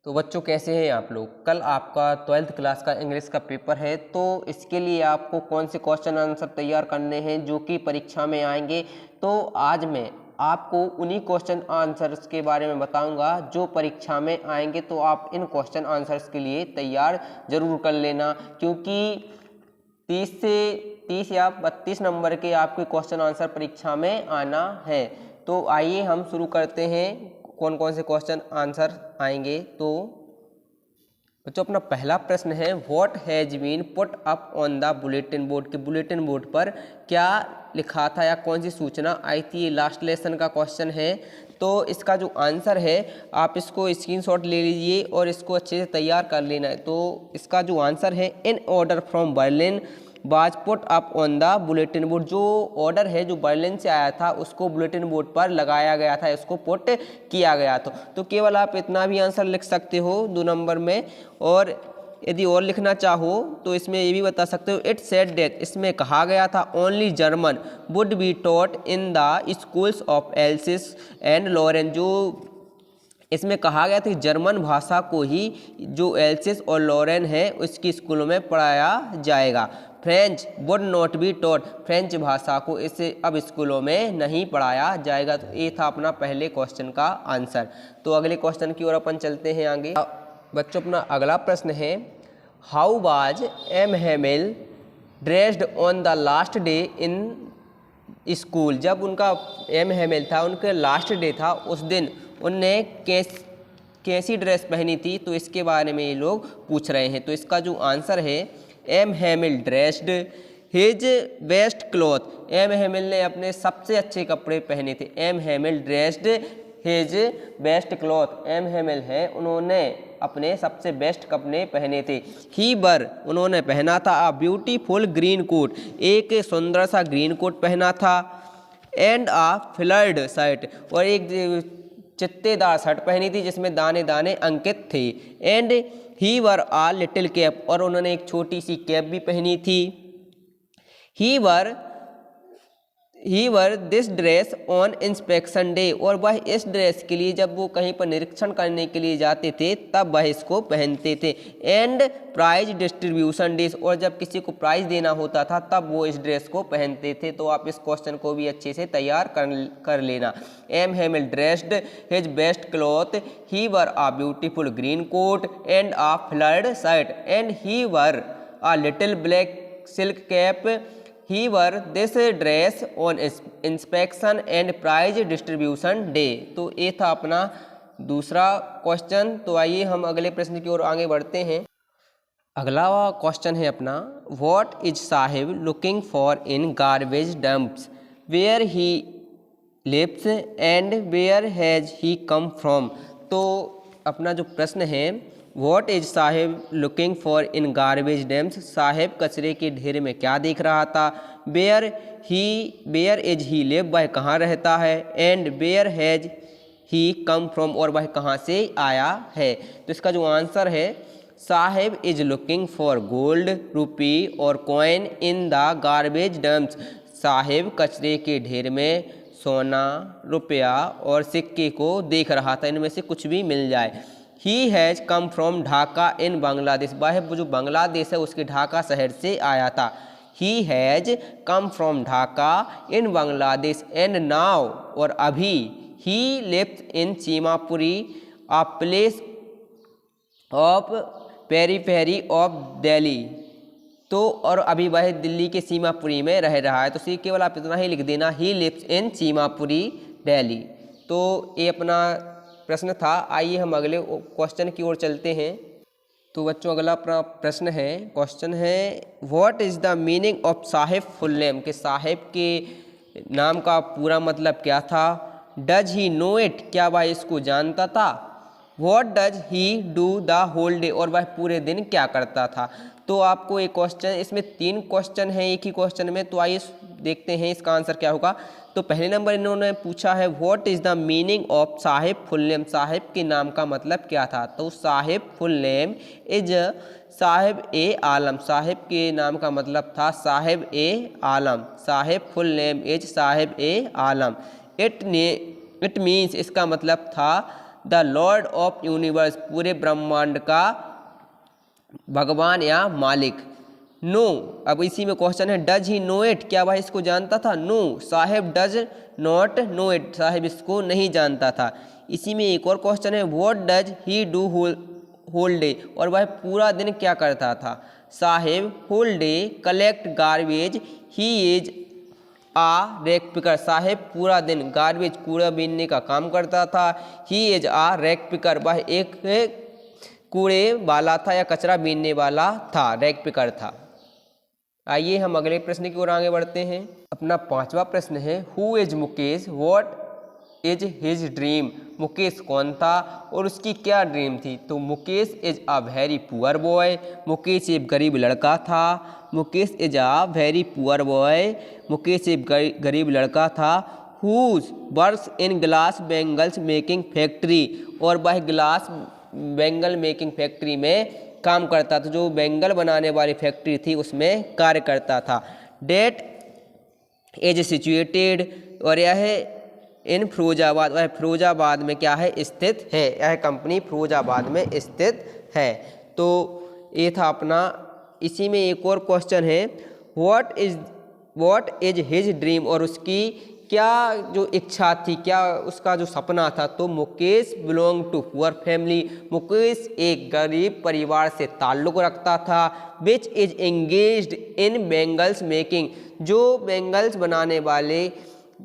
तो बच्चों कैसे हैं आप लोग। कल आपका 12th क्लास का इंग्लिश का पेपर है, तो इसके लिए आपको कौन से क्वेश्चन आंसर तैयार करने हैं जो कि परीक्षा में आएंगे। तो आज मैं आपको उन्हीं क्वेश्चन आंसर्स के बारे में बताऊंगा जो परीक्षा में आएंगे। तो आप इन क्वेश्चन आंसर्स के लिए तैयार ज़रूर कर लेना, क्योंकि 30 या 32 नंबर के आपके क्वेश्चन आंसर परीक्षा में आना है। तो आइए हम शुरू करते हैं कौन कौन से क्वेश्चन आंसर आएंगे। तो बच्चों अपना पहला प्रश्न है, what has been put up on the bulletin board. के बुलेटिन बोर्ड पर क्या लिखा था या कौन सी सूचना आई थी। ये लास्ट लेसन का क्वेश्चन है। तो इसका जो आंसर है आप इसको स्क्रीनशॉट ले लीजिए और इसको अच्छे से तैयार कर लेना है। तो इसका जो आंसर है, in order from Berlin was put up on the bulletin board. जो ऑर्डर है जो बर्लिन से आया था उसको बुलेटिन बोर्ड पर लगाया गया था, इसको पुट किया गया था। तो केवल आप इतना भी आंसर लिख सकते हो 2 नंबर में। और यदि और लिखना चाहो तो इसमें ये भी बता सकते हो, इट सेड दैट, इसमें कहा गया था only German would be taught in the schools of Alsace and Lorraine. जो इसमें कहा गया था कि जर्मन भाषा को ही जो एल्सिस और लॉरेन है उसकी स्कूलों में पढ़ाया जाएगा। French would not be taught, French भाषा को इसे अब स्कूलों में नहीं पढ़ाया जाएगा। तो ये था अपना पहले क्वेश्चन का आंसर। तो अगले क्वेश्चन की ओर अपन चलते हैं आगे। बच्चों अपना अगला प्रश्न है, how was M Hamel dressed on the last day in school. जब उनका एम हेमिल था, उनके लास्ट डे था, उस दिन उनने कैसी ड्रेस पहनी थी। तो इसके बारे में ये लोग पूछ रहे हैं। तो इसका जो आंसर है, M Hamel dressed his best cloth. M Hamel ने अपने सबसे अच्छे कपड़े पहने थे। M Hamel dressed his best cloth. M Hamel है, उन्होंने अपने सबसे बेस्ट कपड़े पहने थे। ही वर, उन्होंने पहना था अ ब्यूटीफुल ग्रीन कोट, एक सुंदर सा ग्रीन कोट पहना था। एंड अ फ्लर्ड शर्ट, और एक चित्तेदार शर्ट पहनी थी जिसमें दाने दाने अंकित थे। And he wore a little cap, और उन्होंने एक छोटी सी कैप भी पहनी थी। He wore this dress on inspection day, और वह इस ड्रेस के लिए जब वो कहीं पर निरीक्षण करने के लिए जाते थे तब वह इसको पहनते थे। एंड प्राइज डिस्ट्रीब्यूशन डेज, और जब किसी को प्राइज देना होता था तब वो इस ड्रेस को पहनते थे। तो आप इस क्वेश्चन को भी अच्छे से तैयार कर लेना। M Hamel dressed his best cloth, he wore a beautiful green coat and a frilled shirt, and he wore a little black silk cap. He wore this dress on inspection and prize distribution day। तो ये था अपना दूसरा question. तो आइए हम अगले प्रश्न की ओर आगे बढ़ते हैं। अगला क्वेश्चन है अपना, what is Saheb looking for in garbage dumps, where he lives and where has he come from. तो अपना जो प्रश्न है, what is Saheb looking for in garbage dumps, Saheb कचरे के ढेर में क्या देख रहा था। वेयर इज ही लिव, वह कहाँ रहता है। And where has he come from, और वह कहाँ से आया है। तो इसका जो आंसर है, Saheb is looking for gold rupee or coin in the garbage dumps. Saheb कचरे के ढेर में सोना, रुपया और सिक्के को देख रहा था, इनमें से कुछ भी मिल जाए। He has come from Dhaka in Bangladesh, वह जो बांग्लादेश है उसके ढाका शहर से आया था। He has come from Dhaka in Bangladesh and now, और अभी, he lives in Seemapuri, a place of periphery of Delhi। तो और अभी वह दिल्ली के सीमापुरी में रह रहा है। तो केवल आप इतना ही लिख देना, he lives in Seemapuri Delhi. तो ये अपना प्रश्न था। आइए हम अगले क्वेश्चन की ओर चलते हैं। तो बच्चों अगला अपना प्रश्न है, क्वेश्चन है, what is the meaning of Saheb full name. के साहिब के नाम का पूरा मतलब क्या था। डज ही नो इट, क्या वह इसको जानता था। What does he do the whole day, और वह पूरे दिन क्या करता था। तो आपको एक क्वेश्चन, इसमें 3 क्वेश्चन हैं एक ही क्वेश्चन में। तो आइए देखते हैं इसका आंसर क्या होगा। तो पहले नंबर इन्होंने पूछा है, what is the meaning of Saheb full name, Saheb के नाम का मतलब क्या था। तो Saheb full name is Saheb e Alam, Saheb के नाम का मतलब था Saheb e Alam. Saheb full name is Saheb e Alam. It means, इसका मतलब था द लॉर्ड ऑफ यूनिवर्स, पूरे ब्रह्मांड का भगवान या मालिक। नो, अब इसी में क्वेश्चन है डज ही नो इट, क्या वह इसको जानता था? No, Saheb does not know it, Saheb इसको नहीं जानता था। इसी में एक और क्वेश्चन है what does he do whole day, और वह पूरा दिन क्या करता था? Saheb whole day collect garbage, he is a rag picker, Saheb पूरा दिन गार्बेज कूड़ा बीनने का काम करता था। He is a rag picker, वह एक कूड़े वाला था या कचरा बीनने वाला था, रैक पिकर था। आइए हम अगले प्रश्न की ओर आगे बढ़ते हैं। अपना 5वां प्रश्न है who is Mukesh, what is his dream, Mukesh कौन था और उसकी क्या ड्रीम थी? तो Mukesh is a very poor boy, Mukesh एक गरीब लड़का था। Mukesh is a very poor boy, Mukesh एक गरीब लड़का था। Whose works in glass bangles making factory, और वह ग्लास बैंगल मेकिंग फैक्ट्री में काम करता था, जो बैंगल बनाने वाली फैक्ट्री थी उसमें कार्य करता था। डेट इज सिचुएटेड, और यह इन फिरोजाबाद, वह फिरोजाबाद में क्या है? स्थित है, यह कंपनी फिरोजाबाद में स्थित है। तो ये था अपना। इसी में एक और क्वेश्चन है व्हाट इज हिज ड्रीम, और उसकी क्या जो इच्छा थी, क्या उसका जो सपना था? तो Mukesh belong to poor family, Mukesh एक गरीब परिवार से ताल्लुक़ रखता था। Which is engaged in bangles making, जो बैंगल्स बनाने वाले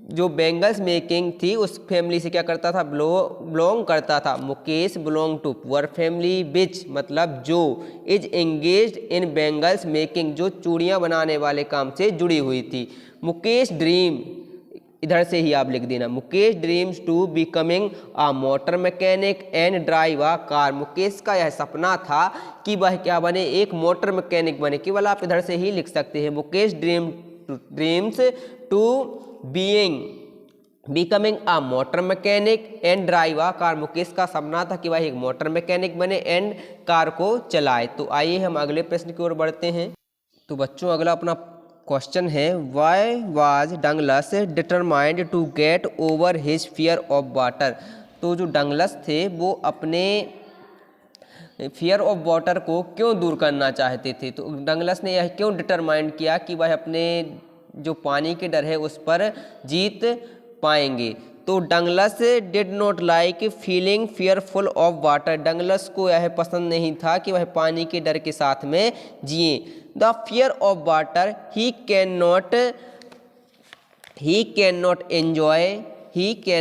जो बैंगल्स मेकिंग थी उस फैमिली से क्या करता था? बिलोंग करता था। Mukesh belong to poor family, which मतलब जो, is engaged in bangles making जो चूड़ियाँ बनाने वाले काम से जुड़ी हुई थी। मुकेश ड्रीम, इधर से ही आप लिख देना, Mukesh dreams to becoming a motor mechanic and drive a car, Mukesh का यह सपना था कि वह क्या बने? एक मोटर मैकेनिक बने। केवल आप इधर से ही लिख सकते हैं Mukesh dreams to becoming a motor mechanic and drive a car, Mukesh का सपना था कि वह एक मोटर मैकेनिक बने एंड कार को चलाए। तो आइए हम अगले प्रश्न की ओर बढ़ते हैं। तो बच्चों अगला अपना क्वेश्चन है why was Douglas determined to get over his fear of water, तो जो डंगलस थे वो अपने फियर ऑफ वाटर को क्यों दूर करना चाहते थे? तो डंगलस ने यह क्यों डिटरमाइंड किया कि वह अपने जो पानी के डर है उस पर जीत पाएंगे? तो Douglas did not like feeling fearful of water, Douglas को यह पसंद नहीं था कि वह पानी के डर के साथ में जिए। The fear of water he can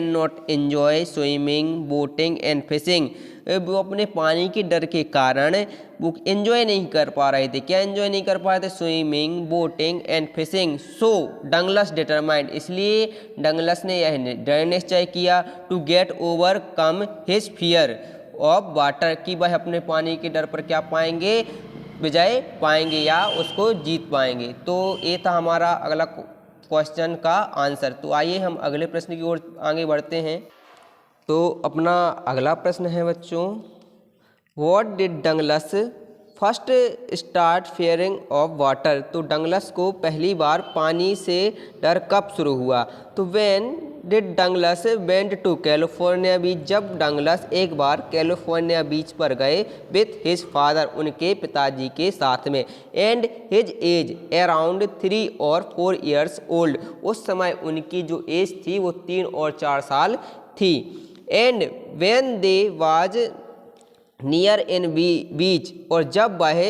not enjoy swimming boating and fishing, वो अपने पानी के डर के कारण वो एंजॉय नहीं कर पा रहे थे। क्या एंजॉय नहीं कर पा रहे थे? Swimming boating and fishing. So Douglas determined, इसलिए डंगलस ने यह दृढ़ निश्चय किया to get overcome his fear of water, कि वह अपने पानी के डर पर क्या पाएंगे? विजय पाएंगे या उसको जीत पाएंगे। तो ये था हमारा अगला क्वेश्चन का आंसर। तो आइए हम अगले प्रश्न की ओर आगे बढ़ते हैं। तो अपना अगला प्रश्न है बच्चों what did Douglas first start fearing of water, तो डंगलस को पहली बार पानी से डर कब शुरू हुआ? तो when did Douglas went to California beach, जब डंगलस एक बार कैलिफोर्निया बीच पर गए विथ हिज फादर, उनके पिताजी के साथ में, एंड हिज एज अराउंड 3 और 4 ईयर्स ओल्ड, उस समय उनकी जो एज थी वो 3 और 4 साल थी। And when they was near in beach, और जब वह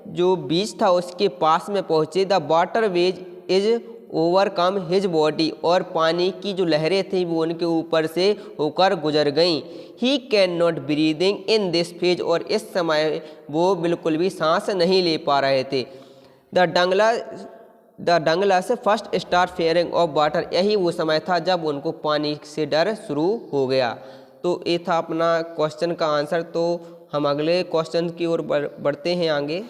जो बीच था उसके पास में पहुँचे, the water veg is overcome his body, और पानी की जो लहरें थी वो उनके ऊपर से होकर गुजर गईं। ही can not breathing in this phase, और इस समय वो बिल्कुल भी सांस नहीं ले पा रहे थे। The Douglas first start fearing of water, यही वो समय था जब उनको पानी से डर शुरू हो गया। तो ये था अपना क्वेश्चन का आंसर। तो हम अगले क्वेश्चन की ओर बढ़ते हैं आगे।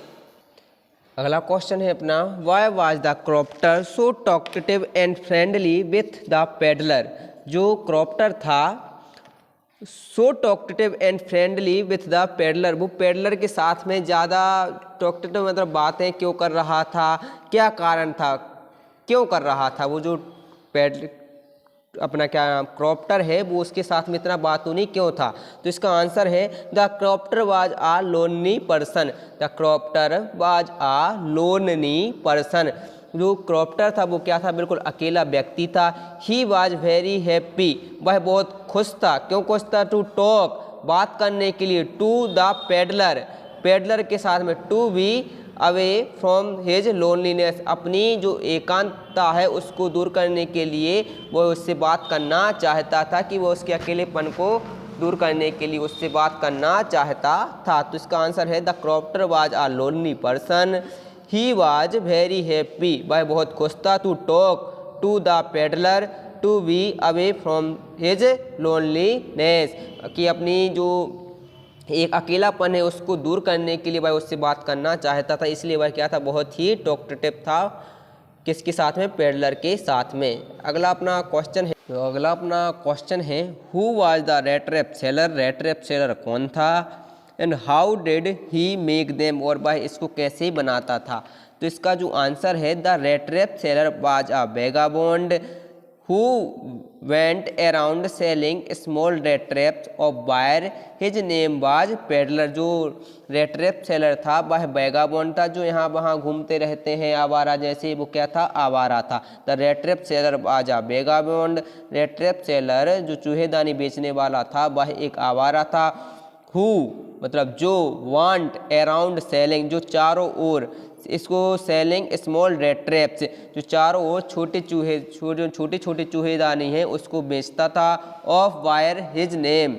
अगला क्वेश्चन है अपना why was the crofter so talkative and friendly with the peddler, जो क्रॉप्टर था so talkative and friendly with the peddler, वो पेडलर के साथ में ज़्यादा टॉकटिव मतलब बातें क्यों कर रहा था? क्या कारण था? क्यों कर रहा था? वो जो अपना क्या क्रॉप्टर है वो उसके साथ में इतना बातूनी क्यों था? तो इसका आंसर है the crofter was a lonely person. The crofter was a lonely person. जो क्रॉप्टर था वो क्या था? बिल्कुल अकेला व्यक्ति था। ही वाज वेरी हैप्पी, वह बहुत खुश था। क्यों खुश था? टू टॉक, बात करने के लिए। टू द पेडलर, पेडलर के साथ में। To be away from his loneliness, अपनी जो एकांतता है उसको दूर करने के लिए वो उससे बात करना चाहता था, कि वो उसके अकेलेपन को दूर करने के लिए उससे बात करना चाहता था। तो इसका आंसर है the crofter was a lonely person. He was very happy, वह बहुत खुश था। To talk to the peddler, to be away from his loneliness, कि अपनी जो एक अकेलापन है उसको दूर करने के लिए वह उससे बात करना चाहता था। इसलिए वह क्या था? बहुत ही टॉकटेटिव था। किसके साथ में? पेडलर के साथ में। अगला अपना क्वेश्चन है, तो अगला अपना क्वेश्चन है who was the rattrap seller? Rattrap seller कौन था? And how did he make them, और वह इसको कैसे बनाता था? तो इसका जो आंसर है the rattrap seller was a vagabond who went around selling small rat traps of wire. His name was peddler। जो rat trap seller था वह वैगाबॉन्ड था, जो यहाँ वहाँ घूमते रहते हैं आवारा जैसे। वो क्या था? आवारा था। The rat trap seller was a vagabond। rat trap seller जो चूहेदानी बेचने वाला था वह एक आवारा था। who मतलब जो, want around selling जो चारों ओर, इसको सेलिंग स्मॉल रेट ट्रैप्स जो चारों ओर छोटे छोटे चूहेदानी हैं उसको बेचता था। ऑफ वायर हिज नेम,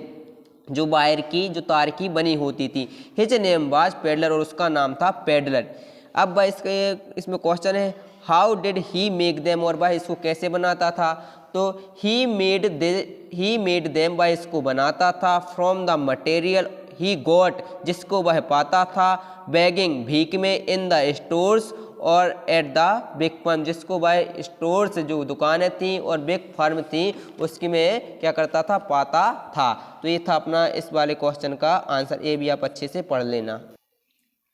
जो वायर की जो तार की बनी होती थी। हिज नेम वाज पेडलर, और उसका नाम था पेडलर। अब वह इसमें क्वेश्चन है how did he make them, और वह इसको कैसे बनाता था? तो ही मेड देम, वह इसको बनाता था from the material he got, जिसको वह पाता था बेगिंग भीख में, इन द स्टोर्स और एट द बिग फर्म, जिसको वह स्टोर्स जो दुकानें थीं और बिग फर्म थी उसकी में क्या करता था? पाता था। तो ये था अपना इस वाले क्वेश्चन का आंसर। ये भी आप अच्छे से पढ़ लेना।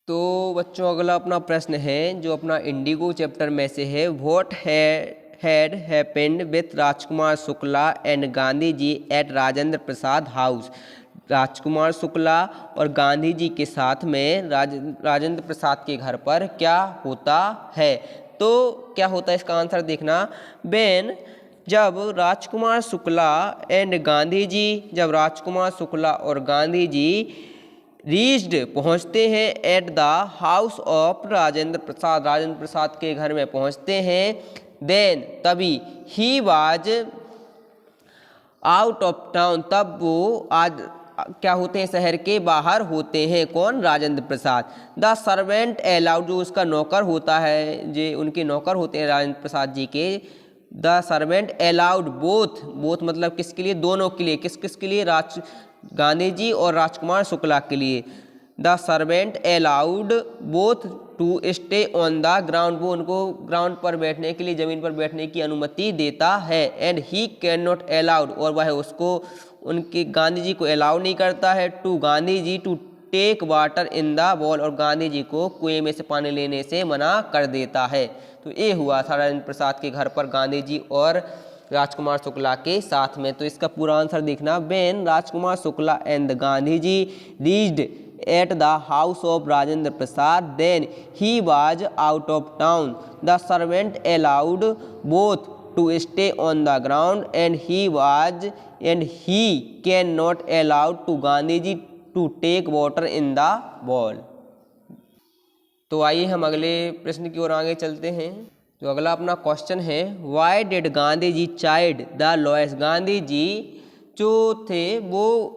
तो बच्चों अगला अपना प्रश्न है जो अपना इंडिगो चैप्टर में से है। What had happened with Rajkumar Shukla and Gandhi ji at Rajendra Prasad house? Rajkumar Shukla और गांधी जी के साथ में राजेंद्र प्रसाद के घर पर क्या होता है? तो क्या होता है इसका आंसर देखना। बेन जब राजकुमार शुक्ला एंड गांधी जी, जब राजकुमार शुक्ला और गांधी जी रीच्ड पहुंचते हैं at the house of Rajendra Prasad के घर में पहुंचते हैं। देन तभी he was out of town, तब वो आज क्या होते हैं? शहर के बाहर होते हैं। कौन? Rajendra Prasad. The servant allowed, जो उसका नौकर होता है, जो उनके नौकर होते हैं राजेंद्र प्रसाद जी के। द सर्वेंट अलाउड बोथ मतलब किसके लिए? दोनों के लिए। किस किस के लिए? गांधी जी और राजकुमार शुक्ला के लिए। The servant allowed both to stay on the ground, वो उनको ग्राउंड पर बैठने के लिए, ज़मीन पर बैठने की अनुमति देता है। And he can not allowed, और वह उसको उनके गांधी जी को अलाउ नहीं करता है। To Gandhi ji to take water in the ball, और गांधी जी को कुएं में से पानी लेने से मना कर देता है। तो ये हुआ था राजेंद्र प्रसाद के घर पर गांधी जी और राजकुमार शुक्ला के साथ में। तो इसका पूरा आंसर देखना। When Rajkumar Shukla and Gandhi ji reached at the house of Rajendra Prasad, then he was out of town. The servant allowed both to stay on the ground and he can not allowed to Gandhi ji to take water in the ball. तो आइए हम अगले प्रश्न की ओर आगे चलते हैं। तो अगला अपना क्वेश्चन है why did Gandhi ji chide the lawyers? Gandhi ji जो थे वो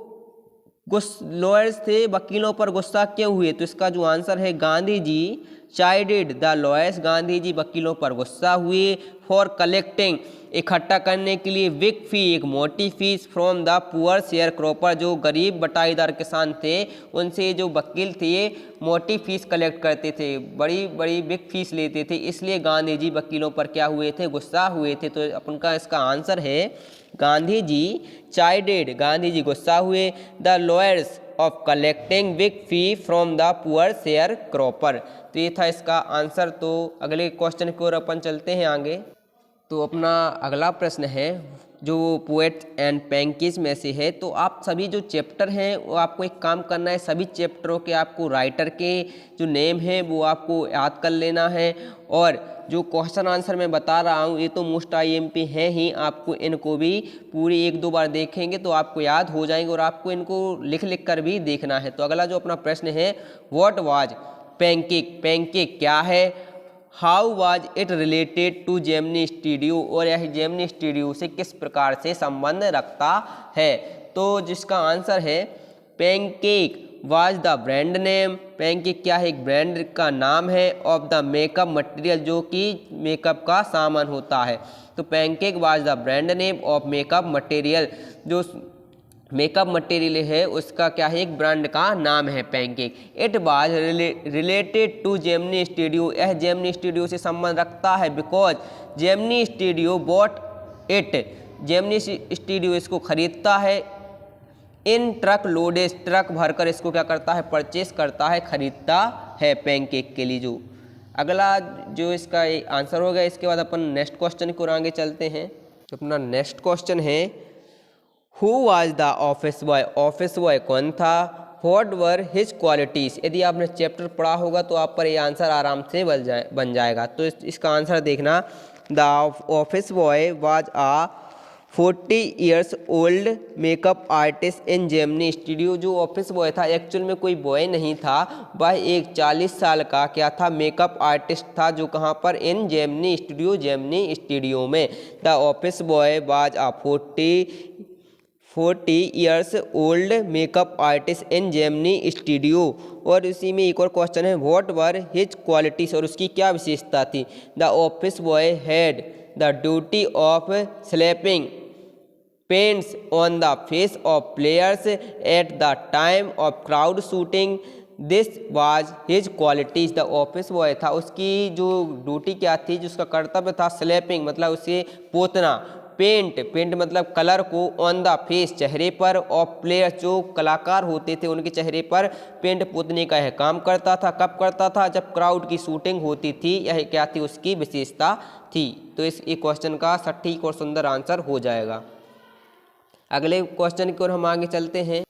लॉयर्स थे, वकीलों पर गुस्सा क्यों हुए? तो इसका जो आंसर है गांधी जी चाइडेड द लॉयर्स, गांधी जी वकीलों पर गुस्सा हुए। फॉर कलेक्टिंग, इकट्ठा करने के लिए, बिग फी, एक मोटी fees, from the poor share cropper, जो गरीब बटाईदार किसान थे उनसे जो वकील थे मोटी फीस कलेक्ट करते थे, बड़ी बड़ी बिग फीस लेते थे, इसलिए गांधी जी वकीलों पर क्या हुए थे? गुस्सा हुए थे। तो अपन का इसका आंसर है गांधी जी चाइडेड, गांधी जी गुस्सा हुए। The lawyers of collecting big fee from the poor share cropper. तो ये था इसका आंसर। तो अगले क्वेश्चन की ओर अपन चलते हैं आगे। तो अपना अगला प्रश्न है जो पोएट्स एंड पैंकीज में से है। तो आप सभी जो चैप्टर हैं वो आपको एक काम करना है, सभी चैप्टरों के आपको राइटर के जो नेम है वो आपको याद कर लेना है। और जो क्वेश्चन आंसर मैं बता रहा हूँ ये तो मोस्ट IMP हैं ही, आपको इनको भी पूरी 1-2 बार देखेंगे तो आपको याद हो जाएंगे और आपको इनको लिख लिख कर भी देखना है। तो अगला जो अपना प्रश्न है, व्हाट वाज पैनकेक, पैनकेक क्या है, how was it related to Gemini studio, और यह जेमिनी स्टूडियो से किस प्रकार से संबंध रखता है। तो जिसका आंसर है pancake was the brand name, pancake क्या है, एक ब्रांड का नाम है, ऑफ द मेकअप मटेरियल जो कि मेकअप का सामान होता है। तो pancake was the brand name of makeup material, जो मेकअप मटेरियल है उसका क्या है, एक ब्रांड का नाम है pancake. It was related to Gemini studio, यह जेमिनी स्टूडियो से संबंध रखता है because Gemini studio bought it, Gemini studio इसको खरीदता है, इन ट्रक लोडेज, ट्रक भरकर इसको क्या करता है, परचेस करता है, खरीदता है पैनकेक के लिए। जो अगला जो इसका आंसर हो गया, इसके बाद अपन नेक्स्ट क्वेश्चन को आगे चलते हैं। तो अपना नेक्स्ट क्वेश्चन है, who was the office boy, office boy कौन था, व्हाट वर हिज क्वालिटीज़। यदि आपने चैप्टर पढ़ा होगा तो आप पर ये आंसर आराम से बन जाएगा। तो इसका आंसर देखना, the office boy was a 40 years old makeup artist in Gemini studio. जो ऑफिस बॉय था एक्चुअल में कोई बॉय नहीं था, वह एक 40 साल का क्या था, मेकअप आर्टिस्ट था, जो कहाँ पर, in Gemini studio, Gemini studio में। The office boy was a 40 years old makeup artist in Gemini studio. और इसी में एक और क्वेश्चन है, व्हाट वर हिज क्वालिटीज, और उसकी क्या विशेषता थी। The office boy had the duty of slapping paints on the face of players at the time of crowd shooting. This was his qualities. The office boy था, उसकी जो duty क्या थी, जिसका कर्तव्य था स्लैपिंग मतलब उसे पोतना, पेंट, पेंट मतलब कलर को, ऑन द फेस चेहरे पर, ऑफ प्लेयर जो कलाकार होते थे उनके चेहरे पर पेंट पोतने का यह काम करता था। कब करता था, जब क्राउड की शूटिंग होती थी। यह क्या थी, उसकी विशेषता थी। तो इस क्वेश्चन का सटीक और सुंदर आंसर हो जाएगा। अगले क्वेश्चन की ओर हम आगे चलते हैं।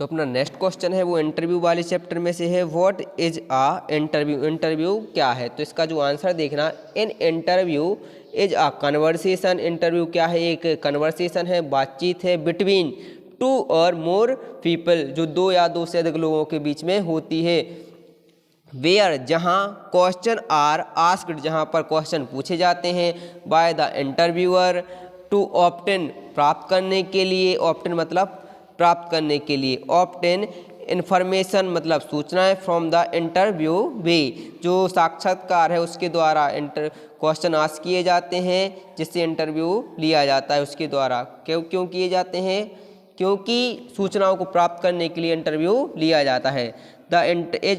जो अपना नेक्स्ट क्वेश्चन है वो इंटरव्यू वाले चैप्टर में से है, what is a interview, interview क्या है। तो इसका जो आंसर देखना, an interview is a conversation, interview क्या है, एक कन्वर्सेशन है, बातचीत है, बिटवीन 2 और मोर पीपल, जो 2 या 2 से अधिक लोगों के बीच में होती है। वेयर जहाँ, क्वेश्चन आर आस्क्ड, जहाँ पर क्वेश्चन पूछे जाते हैं, by the interviewer, to obtain प्राप्त करने के लिए, ऑप्टेन मतलब प्राप्त करने के लिए, ऑप्टेन इन्फॉर्मेशन मतलब सूचनाएं, फ्रॉम द इंटरव्यू वे, जो साक्षात्कार है उसके द्वारा क्वेश्चन आस्क किए जाते हैं, जिससे इंटरव्यू लिया जाता है उसके द्वारा। क्यों किए जाते हैं, क्योंकि सूचनाओं को प्राप्त करने के लिए इंटरव्यू लिया जाता है। The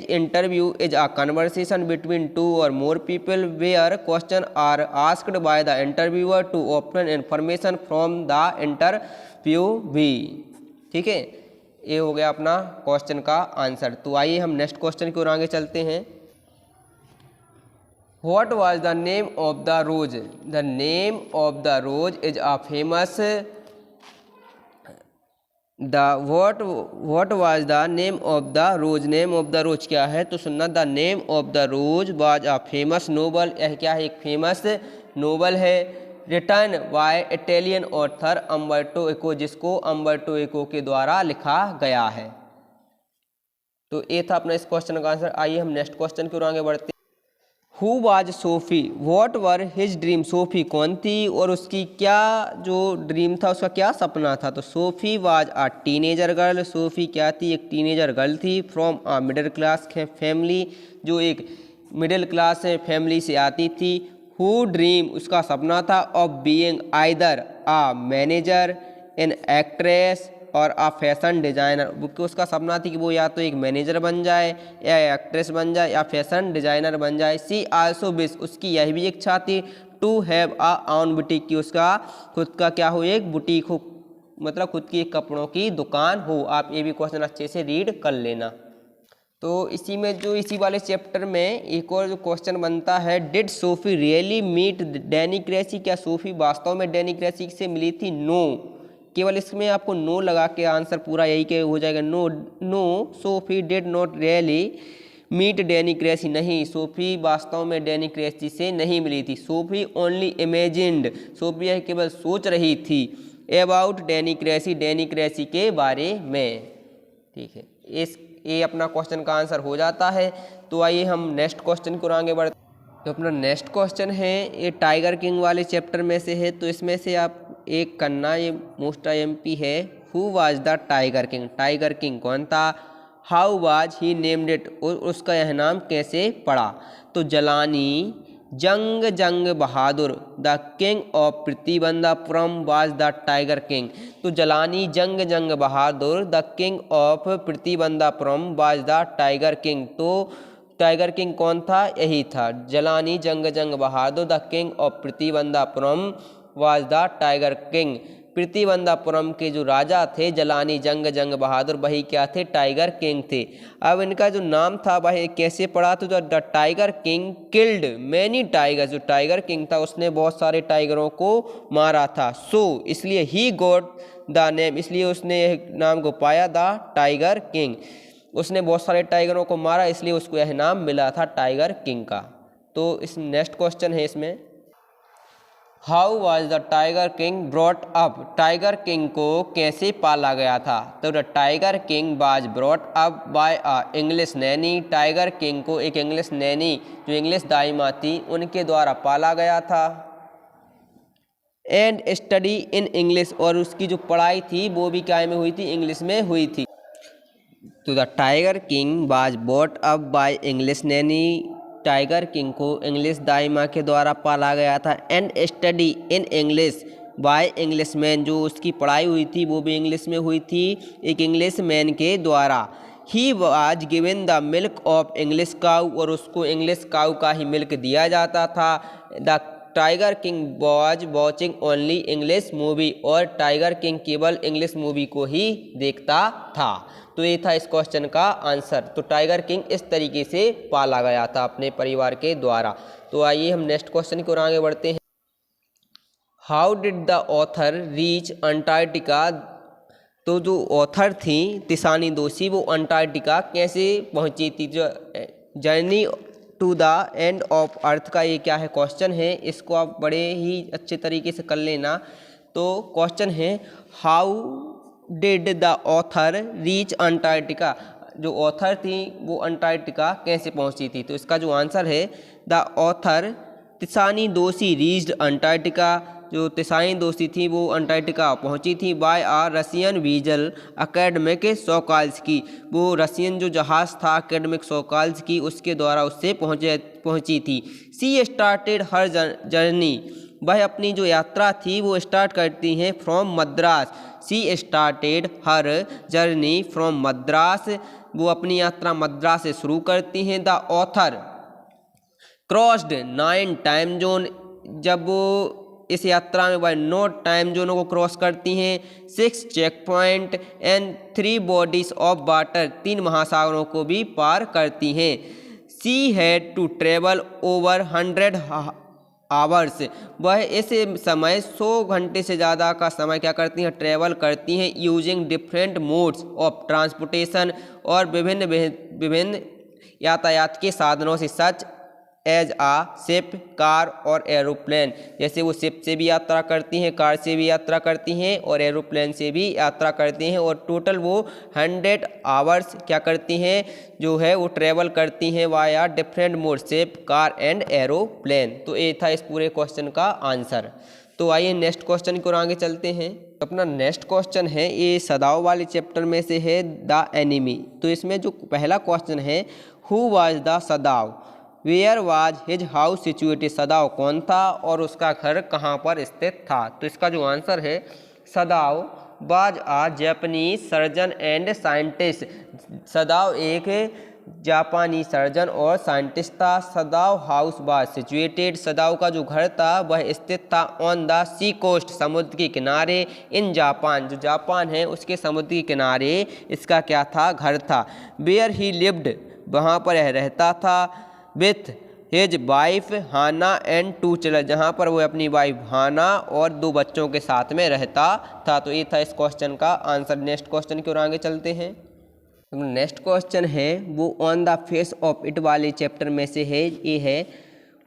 interview is a conversation between 2 or more people where question are asked by the interviewer to obtain information from the interviewee. ठीक है, ये हो गया अपना क्वेश्चन का आंसर। तो आइए हम नेक्स्ट क्वेश्चन की ओर आगे चलते हैं। What was the name of the rose, the name of the rose is a famous, what was the name of the rose, name of the rose क्या है, तो सुनना, the name of the rose was a famous novel, यह क्या है, एक famous novel है, written by Italian author Umberto Eco, जिसको अम्बर्टो इको के द्वारा लिखा गया है। तो ये था अपना इस क्वेश्चन का आंसर। आइए हम नेक्स्ट क्वेश्चन की ओर आगे बढ़ते हैं। Who was SoFi, what were his dream, SoFi कौन थी और उसकी क्या जो ड्रीम था, उसका क्या सपना था। तो SoFi was a teenager girl, SoFi क्या थी, एक टीनेजर गर्ल थी, from a middle class family, जो एक मिडिल क्लास फैमिली से आती थी। हु ड्रीम उसका सपना था, of being either a manager, an actress और अ फैशन डिज़ाइनर, उसका सपना थी कि वो या तो एक मैनेजर बन जाए या एक्ट्रेस बन जाए या फैशन डिज़ाइनर बन जाए। सी आल्सो विश, उसकी यह भी इच्छा थी, to have a own boutique, की उसका खुद का क्या हो, एक बुटीक हो, मतलब खुद की एक कपड़ों की दुकान हो। आप ये भी क्वेश्चन अच्छे से रीड कर लेना। तो इसी में जो इसी वाले चैप्टर में एक और जो क्वेश्चन बनता है, did Sophie really meet Danny Casey, क्या सोफी वास्तव में डैनी क्रेसी से मिली थी? नो। केवल इसमें आपको नो लगा के आंसर पूरा यही के हो जाएगा, no no Sophie did not really meet Danny Casey. नहीं, सोफी वास्तव में डैनी क्रेसी से नहीं मिली थी। सोफी ओनली इमेजिन्ड, सोफी यह केवल सोच रही थी about Danny cracy, Danny cracy के बारे में। ठीक है, ये अपना क्वेश्चन का आंसर हो जाता है। तो आइए हम नेक्स्ट क्वेश्चन को आगे बढ़ते। तो अपना नेक्स्ट क्वेश्चन है, ये टाइगर किंग वाले चैप्टर में से है। तो इसमें से आप एक करना, ये मोस्ट IMP है। Who was the tiger king, tiger king कौन था? How was he named it, और उसका यह नाम कैसे पड़ा? तो Jilani Jung Bahadur the king of Pratibandapuram was the tiger king. तो Jilani Jung Bahadur the king of Pratibandapuram was the tiger king. तो टाइगर किंग कौन था? यही था, Jilani Jung Bahadur the king of Pratibandapuram was the tiger king. प्रतिबंधापुरम के जो राजा थे जलानी जंग बहादुर, वही क्या थे? टाइगर किंग थे। अब इनका जो नाम था वह कैसे पड़ा? तो the tiger king killed many tigers, जो टाइगर किंग था उसने बहुत सारे टाइगरों को मारा था। सो इसलिए ही गॉट द नेम, इसलिए उसने नाम को पाया द टाइगर किंग। उसने बहुत सारे टाइगरों को मारा, इसलिए उसको यह नाम मिला था टाइगर किंग का। तो इस नेक्स्ट क्वेश्चन है इसमें, how was the tiger king brought up, tiger king को कैसे पाला गया था? तो the tiger king was brought up by a English Naini, tiger king को एक इंग्लिश नैनी जो इंग्लिश दाइमा थी उनके द्वारा पाला गया था। एंड स्टडी इन इंग्लिश, और उसकी जो पढ़ाई थी वो भी क्या में हुई थी? इंग्लिश में हुई थी। तो the tiger king was brought up by English Naini, tiger king को इंग्लिश दाइमा के द्वारा पाला गया था। And study in English by English man, जो उसकी पढ़ाई हुई थी वो भी इंग्लिश में हुई थी एक इंग्लिश मैन के द्वारा। He was given the milk of English cow, और उसको इंग्लिश काऊ का ही मिल्क दिया जाता था। The tiger king was watching only English movie, और टाइगर किंग केवल इंग्लिश मूवी को ही देखता था। तो ये था इस क्वेश्चन का आंसर। तो टाइगर किंग इस तरीके से पाला गया था अपने परिवार के द्वारा। तो आइए हम नेक्स्ट क्वेश्चन की ओर आगे बढ़ते हैं। How did the author reach Antarctica, तो जो ऑथर थी तिसानी दोषी वो अंटार्कटिका कैसे पहुंची थी? जो journey to the end of earth का ये क्या है क्वेश्चन है, इसको आप बड़े ही अच्छे तरीके से कर लेना। तो क्वेश्चन है, how did the author reach Antarctica, जो ऑथर थी वो अंटार्कटिका कैसे पहुंची थी? तो इसका जो आंसर है, द ऑथर तिसानी दोषी रीच्ड अंटार्कटिका, जो तिसानी दोषी थी वो अंटार्कटिका पहुंची थी। बाय आ रसियन वीजल अकेडमिक सोकाल्स्की, वो रसियन जो जहाज़ था अकेडमिक सोकाल्स्की उसके द्वारा उससे पहुंची थी। सी स्टार्टेड हर जर्नी, वह अपनी जो यात्रा थी वो स्टार्ट करती हैं from Madras. She started her journey from Madras, वो अपनी यात्रा मद्रास से शुरू करती हैं। The author crossed 9 time zone, जब वो इस यात्रा में वह 9 टाइम जोनों को क्रॉस करती हैं। 6 checkpoint and 3 bodies of water, 3 महासागरों को भी पार करती हैं। She had to travel over 100 hours, वह इस समय 100 घंटे से ज़्यादा का समय क्या करती हैं? ट्रेवल करती हैं। Using different modes of transportation, और विभिन्न यातायात के साधनों से, सच एज आ शिप, कार और एरोप्लेन, जैसे वो शिप से भी यात्रा करती हैं, कार से भी यात्रा करती हैं और एरोप्लेन से भी यात्रा करती हैं। और टोटल वो 100 आवर्स क्या करती हैं, जो है वो ट्रेवल करती हैं via different mode, ship, car and aeroplane. तो ये था इस पूरे क्वेश्चन का आंसर। तो आइए नेक्स्ट क्वेश्चन की ओर आगे चलते हैं। अपना नेक्स्ट क्वेश्चन है, ये सदाओ वाले चैप्टर में से है, द एनिमी। तो इसमें जो पहला क्वेश्चन है, who was the Sadao, where was his house situated, Sadao कौन था और उसका घर कहाँ पर स्थित था? तो इसका जो आंसर है, Sadao was a Japanese surgeon and scientist, Sadao एक जापानी सर्जन और साइंटिस्ट था। Sadao house was situated, Sadao का जो घर था वह स्थित था ऑन द सी कोस्ट, समुद्र के किनारे, इन जापान, जो जापान है उसके समुद्र के किनारे इसका क्या था? घर था। वेयर ही लिव्ड वहाँ पर यह रहता था with his wife Hana and 2 children, जहाँ पर वो अपनी वाइफ हाना और 2 बच्चों के साथ में रहता था। तो ये था इस क्वेश्चन का आंसर। नेक्स्ट क्वेश्चन की ओर आगे चलते हैं। नेक्स्ट क्वेश्चन है वो on the face of it वाले चैप्टर में से है। ये है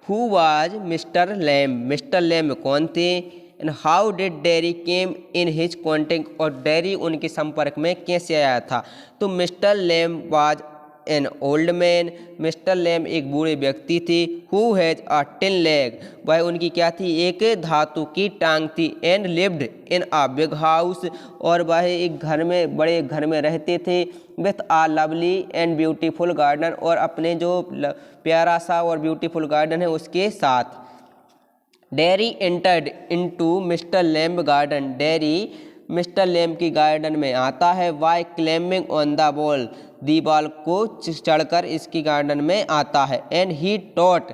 who was mister lamb, mister lamb कौन थे, and how did dairy came in his contact, और डेरी उनके संपर्क में कैसे आया था। तो mister lamb was an old man, mister lamb एक बूढ़े व्यक्ति थे। Who has a tin leg, वह उनकी क्या थी, एक धातु की टांग थी। And lived in a big house, और वह एक घर में, बड़े घर में रहते थे। With a lovely and beautiful garden, और अपने जो प्यारा सा और ब्यूटीफुल गार्डन है उसके साथ। Derry entered into mister Lamb garden, Derry mister Lamb की गार्डन में आता है। By climbing on the wall, दीवार को चढ़कर इसकी गार्डन में आता है। And he thought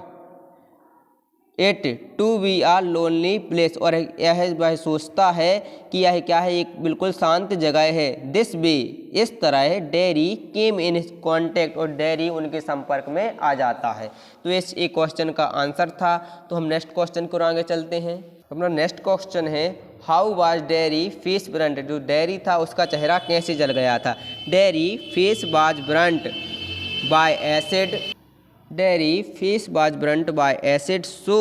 it to be a lonely place, और यह वह सोचता है कि यह क्या है, एक बिल्कुल शांत जगह है। दिस वे, इस तरह है। डेरी केम इन कॉन्टेक्ट, और डेरी उनके संपर्क में आ जाता है। तो इस एक क्वेश्चन का आंसर था। तो हम नेक्स्ट क्वेश्चन को आगे चलते हैं। अपना नेक्स्ट क्वेश्चन है how was dairy face Brunt, जो डेरी था उसका चेहरा कैसे जल गया था। Dairy face was Brunt bye acid, dairy face was Brunt bye acid, so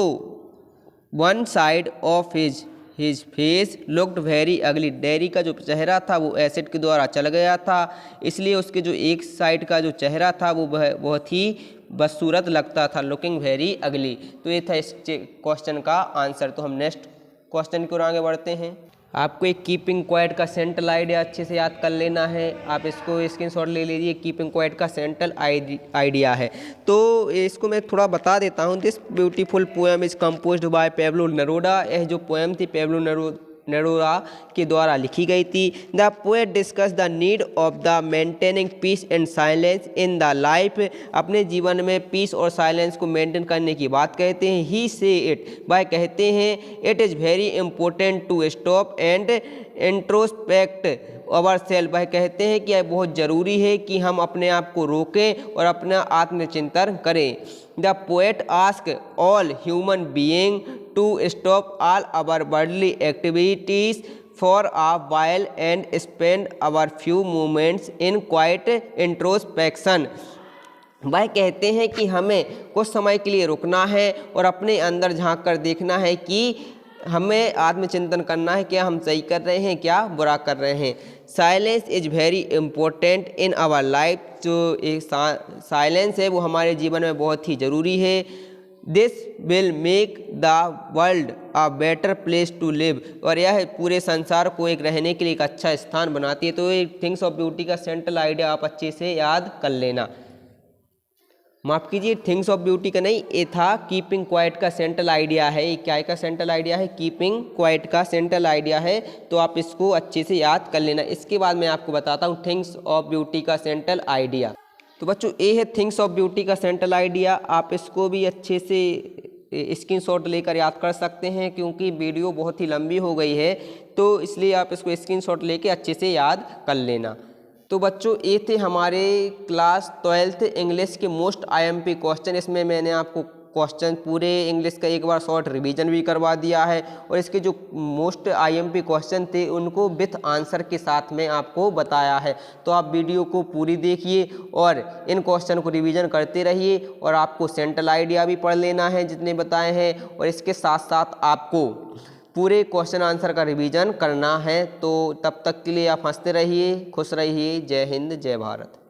one side of his face looked very ugly, dairy का जो चेहरा था वो एसिड के द्वारा चल गया था, इसलिए उसके जो एक साइड का जो चेहरा था वो बहुत ही बदसूरत लगता था, लुकिंग वेरी अगली। तो ये था इस क्वेश्चन का आंसर। तो हम नेक्स्ट क्वेश्चन की ओर आगे बढ़ते हैं। आपको एक कीपिंग क्वाइट का सेंट्रल आइडिया अच्छे से याद कर लेना है। आप इसको स्क्रीनशॉट ले लीजिए। कीपिंग क्वाइट का सेंट्रल आइडिया है, तो इसको मैं थोड़ा बता देता हूँ। This beautiful poem is composed bye Pablo Neruda, यह जो पोएम थी पेब्लो नेरूदा के द्वारा लिखी गई थी। The poet discuss the need of the maintaining peace and silence in the life, अपने जीवन में पीस और साइलेंस को मेंटेन करने की बात कहते हैं। ही से इट, वह कहते हैं it is very important to stop and introspect our self, वह कहते हैं कि यह बहुत ज़रूरी है कि हम अपने आप को रोकें और अपना आत्मचिंतन करें। The poet ask all human being to stop all our worldly activities for a while and spend our few moments in quiet introspection, वह कहते हैं कि हमें कुछ समय के लिए रुकना है और अपने अंदर झांक कर देखना है कि हमें आत्मचिंतन करना है, क्या हम सही कर रहे हैं, क्या बुरा कर रहे हैं। Silence is very important in our life, जो एक साइलेंस है वो हमारे जीवन में बहुत ही ज़रूरी है। This will make the world a better place to live, और यह पूरे संसार को एक रहने के लिए एक अच्छा स्थान बनाती है। तो एक थिंग्स ऑफ ब्यूटी का सेंट्रल आइडिया आप अच्छे से याद कर लेना। माफ़ कीजिए, थिंग्स ऑफ ब्यूटी का नहीं, ये था कीपिंग क्वाइट का सेंट्रल आइडिया है। ये क्या का सेंट्रल आइडिया है, कीपिंग क्वाइट का सेंट्रल आइडिया है। तो आप इसको अच्छे से याद कर लेना। इसके बाद मैं आपको बताता हूँ थिंग्स ऑफ ब्यूटी का सेंट्रल आइडिया। तो बच्चों ये है थिंग्स ऑफ ब्यूटी का सेंट्रल आइडिया। आप इसको भी अच्छे से स्क्रीनशॉट लेकर याद कर सकते हैं, क्योंकि वीडियो बहुत ही लंबी हो गई है, तो इसलिए आप इसको स्क्रीनशॉट लेके अच्छे से याद कर लेना। तो बच्चों ये थे हमारे क्लास 12th इंग्लिश के मोस्ट IMP क्वेश्चन। इसमें मैंने आपको क्वेश्चन पूरे इंग्लिश का एक बार शॉर्ट रिवीजन भी करवा दिया है, और इसके जो मोस्ट IMP क्वेश्चन थे उनको विथ आंसर के साथ में आपको बताया है। तो आप वीडियो को पूरी देखिए और इन क्वेश्चन को रिवीजन करते रहिए, और आपको सेंट्रल आइडिया भी पढ़ लेना है जितने बताए हैं, और इसके साथ साथ आपको पूरे क्वेश्चन आंसर का रिवीजन करना है। तो तब तक के लिए आप हंसते रहिए, खुश रहिए। जय हिंद, जय भारत।